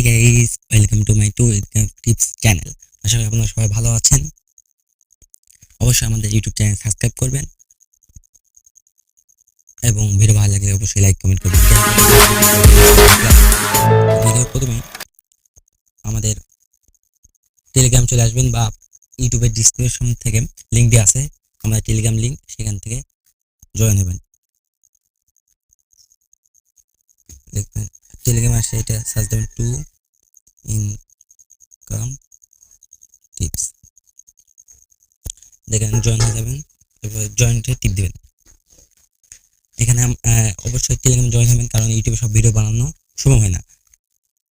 Guys, welcome to my two tips channel. আশা করি আপনারা সবাই ভালো আছেন। অবশ্যই আমাদের ইউটিউব চ্যানেল সাবস্ক্রাইব করবেন এবং ভিডিও ভালো লাগলে অবশ্যই লাইক কমেন্ট করবেন। ভিডিওর প্রথমে আমাদের টেলিগ্রাম চলে আসবেন বা ইউটিউবের ডিসক্রিপশন থেকে লিঙ্ক দেওয়া আছে, আমাদের টেলিগ্রাম লিঙ্ক, সেখান থেকে জয়েন হবেন। দেখবেন টেলিগ্রাম আসে, এটা সার্চ দেবেন টু ইনকাম টিপস, দেখেন জয়েন হয়ে যাবেন। এবার জয়েন্টে টিপ দিবেন। এখানে অবশ্যই টেলিগ্রাম জয়েন হবেন, কারণ ইউটিউবে সব ভিডিও বানানো সম্ভব হয় না।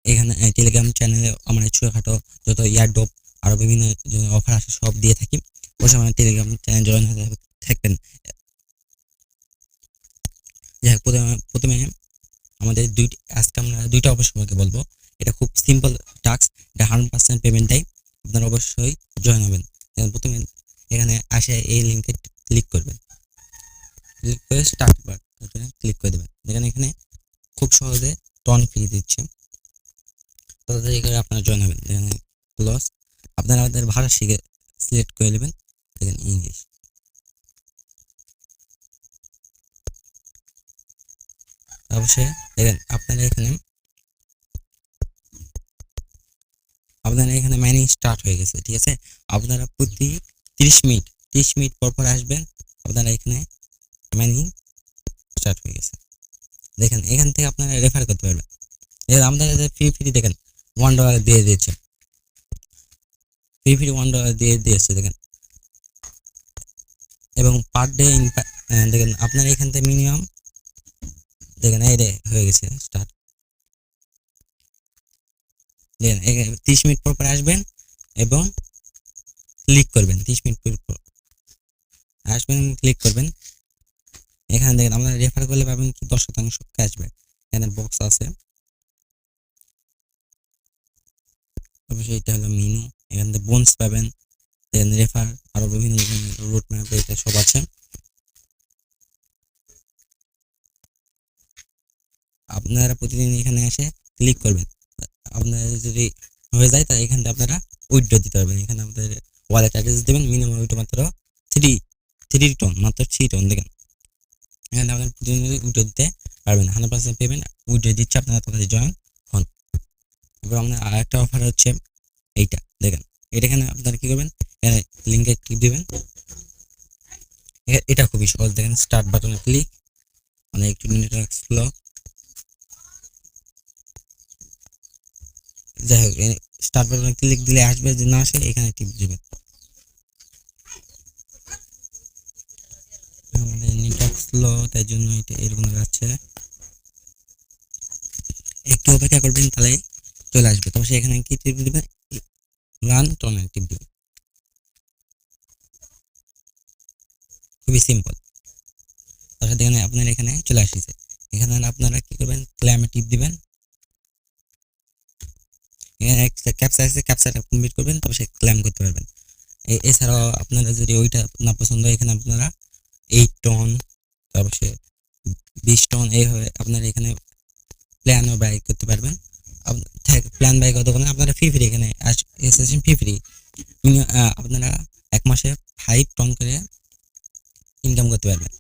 এখানে টেলিগ্রাম চ্যানেলে আমরা ছোটোখাটো যত ইয়ারড্রপ আরও বিভিন্ন অফার আসে সব দিয়ে থাকি। অবশ্যই আমার টেলিগ্রাম চ্যানেল জয়েন হয়ে থাকবেন। যাই হোক, প্রথমে আমাদের আজকে আমরা দুইটা অফার সম্পর্কে বলবো। এটা খুব সিম্পল টাস্ক, এটা 100% পেমেন্ট দেয়। আপনারা অবশ্যই জয়েন হবেন। প্রথমে এখানে আসে এই লিঙ্কে ক্লিক করবেন, ক্লিক করে স্টার্ট বাটনে ক্লিক করে দেবেন। দেখেন এখানে খুব সহজে টন ফ্রি দিচ্ছে, তাদের এখানে আপনারা জয়েন হবেন। দেখেন ক্লোজ, আপনারা আমাদের ভাষা শিখে সিলেক্ট করে নেবেন। দেখেন ইংলিশ, অবশ্যই দেখেন আপনারা এখানে মাইনিং স্টার্ট হয়ে গেছে। ঠিক আছে, আপনারা প্রতি 30 মিনিট পর আসবেন। আপনারা এখানে মাইনিং স্টার্ট হয়ে গেছে। দেখেন এখান থেকে আপনারা রেফার করতে পারবেন। আমাদের ফ্রি দেখেন $1 দিয়ে দিয়েছে, ফ্রি $1 দিয়ে দিয়েছে দেখেন। এবং পার ডে দেখেন আপনারা এখান থেকে মিনিমাম দেখেন এই হয়ে গেছে স্টার্ট। দেখেন 30 মিনিট পর আসবেন এবং ক্লিক করবেন। 30 মিনিট পর আসবেন, ক্লিক করবেন। এখানে দেখেন আপনারা রেফার করলে পাবেন কি 10% ক্যাশব্যাক। এখানে বক্স আছে, অবশ্যই এটা হলো মেনু। এখান থেকে বোনস পাবেন, দেন রেফার, আরো বিভিন্ন রুট ম্যাপ, এটা সব আছে। আপনারা প্রতিদিন এখানে এসে ক্লিক করবেন। আপনারা যদি হয়ে যায় তাহলে এখান থেকে আপনারা উইথড্র দিতে পারবেন। এখানে আপনাদের ওয়ালেট অ্যাড্রেস দেবেন, মিনিমাম উইথড্র মাত্র 3 টন, মাত্র 3 টন। দেখেন এখানে আপনারা প্রতিদিন উইথড্র দিতে পারবেন। 100% পেমেন্ট উইথড্র দিচ্ছে, আপনারা তাদের জয়েন হন। এবার আমাদের আরেকটা অফার হচ্ছে এইটা। দেখেন এখানে আপনারা কি করবেন, এখানে লিঙ্কে ক্লিক দিবেন। এটা খুবই সহজ। দেখেন স্টার্ট বাটনে ক্লিক, মানে একটু নেটওয়ার্ক স্লো। যাই হোক, স্টার্ট বাটনে ক্লিক দিলে আসবে, যে না আসে এখানে টিপ দিবেন। আমাদের নেটওয়ার্ক স্লো, তাই জন্য এটা এরকম যাচ্ছে। একটু অপেক্ষা করবেন, তাহলে চলে আসবে। তবে এখানে কি টিপ দিবেন, রান টনে টিপ দিবেন। খুবই সিম্পল। তারপরে দেখেন আপনার এখানে চলে আসছে। এখানে আপনারা কি করবেন, ক্লেমে টিপ দিবেন। এখানে ক্যাপচা আছে, ক্যাপচাটা কমপ্লিট করবেন, তবে সে ক্লেম করতে পারবেন। এছাড়াও আপনারা যদি ওইটা না পছন্দ হয়, এখানে আপনারা 8 টন, তারপর সে 20 টন, এইভাবে আপনারা এখানে প্ল্যানও বাই করতে পারবেন। প্ল্যান বাই করতে পারেন আপনারা ফ্রি এখানে এসেছেন ফ্রি। আপনারা 1 মাসে 5 টন করে ইনকাম করতে পারবেন।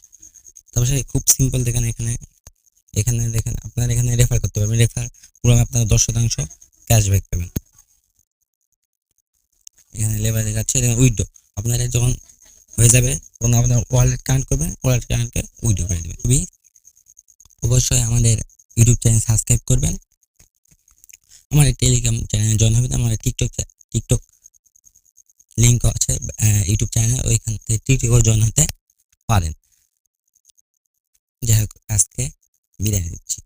তারপর সে খুব সিম্পল। দেখেন এখানে দেখেন আপনারা এখানে রেফার করতে পারবেন। রেফার পুরো আপনারা 10% ক্যাশব্যাক পাবেন। এখানে লেবার দেখাচ্ছে উইথড্র, আপনারা যখন হয়ে যাবে তখন আপনার ওয়ালেট কানেক্ট করবেন, ওয়ালেট কানেক্টে উইথড্র করে দেবেন। অবশ্যই আমাদের ইউটিউব চ্যানেল সাবস্ক্রাইব করবেন, আমার টেলিগ্রাম চ্যানেলে জয়েন হবেন। আমার টিকটক লিঙ্ক আছে ইউটিউব চ্যানেলে, ওইখান থেকে টিকটকেও জয়েন হতে পারেন। যাই হোক, আজকে বিদায় নিচ্ছি।